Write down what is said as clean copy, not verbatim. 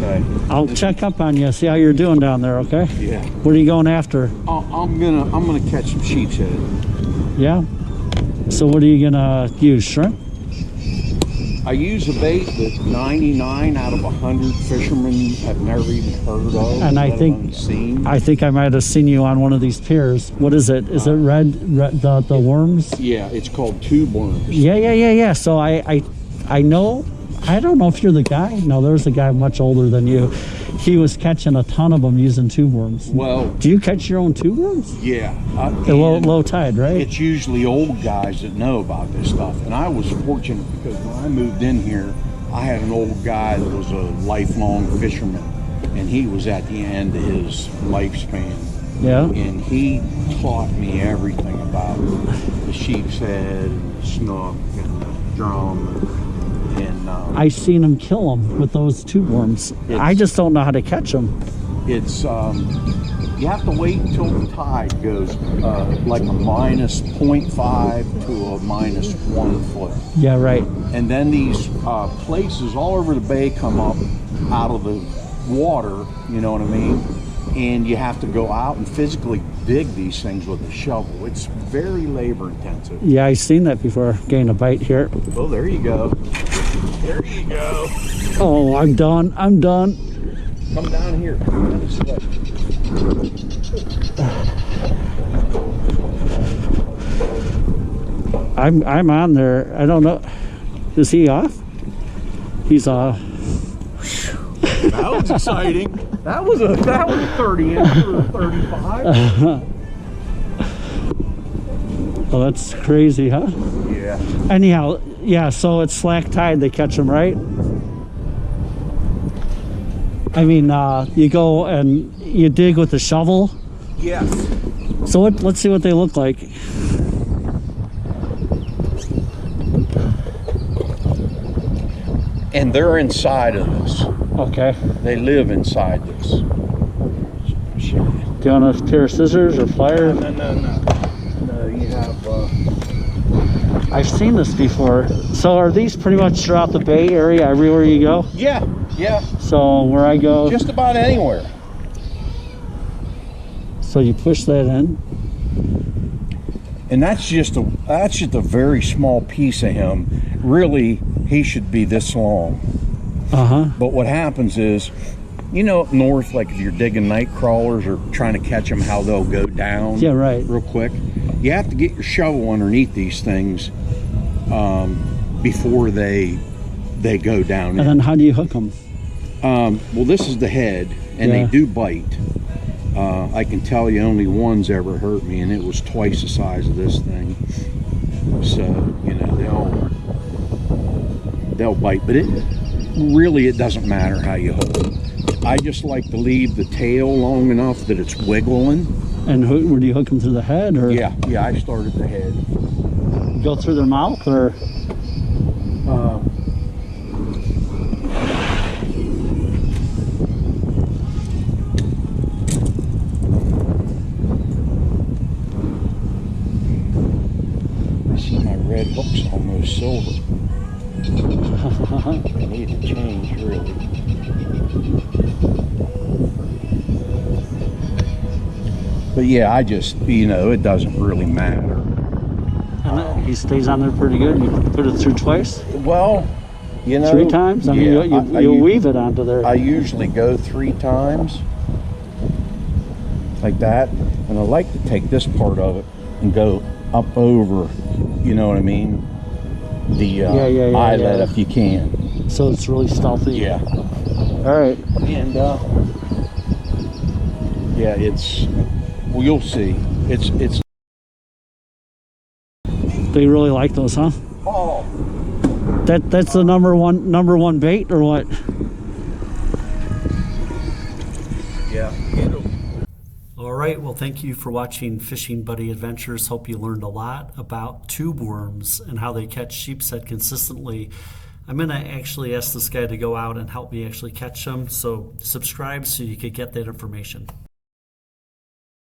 Okay. I'll check up on you, see how you're doing down there, okay? Yeah. What are you going after? I'm gonna catch some sheepshead. Yeah? So what are you gonna use, shrimp? I use a bait that 99 out of 100 fishermen have never even heard of. And I think I might have seen you on one of these piers. What is it? Is it red the worms? Yeah, it's called tube worms. Yeah. So I know, I don't know if you're the guy. No, there's a guy much older than you. He was catching a ton of them using tube worms. Well, do you catch your own tube worms? Yeah. Low tide, right? It's usually old guys that know about this stuff. And I was fortunate because when I moved in here, I had an old guy that was a lifelong fisherman. And he was at the end of his lifespan. Yeah. And he taught me everything about the sheep's head and the snook and the drum. And I seen him kill them with those tube worms. I just don't know how to catch them. It's you have to wait until the tide goes like a minus 0.5 to a minus 1 foot. Yeah, right. And then these places all over the bay come up out of the water, you know what I mean? And you have to go out and physically dig these things with a shovel. It's very labor intensive. Yeah, I've seen that before, getting a bite here. Oh, there you go. There you go. Oh, I'm done. I'm done. Come down here. This way. I'm on there. I don't know. Is he off? He's off. That was exciting. That was a 30 inch or 35. Oh, that's crazy, huh? Yeah. Anyhow, yeah, so it's slack tide, they catch them, right? I mean, you go and you dig with the shovel. Yes. So let's see what they look like. And they're inside of this. Okay. They live inside this. Do you want a pair of scissors or pliers? No, you have... I've seen this before. So are these pretty much throughout the Bay Area, everywhere you go? Yeah. So where I go... Just about anywhere. So you push that in? And that's just a very small piece of him. Really, he should be this long. But what happens is, you know, up north, like if you're digging night crawlers or trying to catch them, how they'll go down. Yeah, right. Real quick. You have to get your shovel underneath these things before they go down. And then how do you hook them? Well, this is the head, and they do bite. I can tell you only one's ever hurt me, and it was twice the size of this thing. So, you know, they'll bite, but it doesn't matter how you hold them. I just like to leave the tail long enough that it's wiggling. And where do you hook them through the head, or? Yeah, I started the head. Go through their mouth, or? I see my red hook's almost silver. I need to change, really. But yeah, I just, you know, it doesn't really matter. He stays on there pretty good. You put it through twice? Well, you know. 3 times? I mean, you'll weave it onto there. I usually go 3 times. Like that. And I like to take this part of it and go up over, you know what I mean? The eyelet if you can. So it's really stealthy. Yeah. All right. And yeah, it's, well, you'll see. It's. They really like those, huh? Oh. That's the number one bait, or what? Yeah. All right, well, thank you for watching Fishing Buddy Adventures. Hope you learned a lot about tube worms and how they catch sheepshead consistently. I'm going to actually ask this guy to go out and help me actually catch them, so subscribe so you could get that information.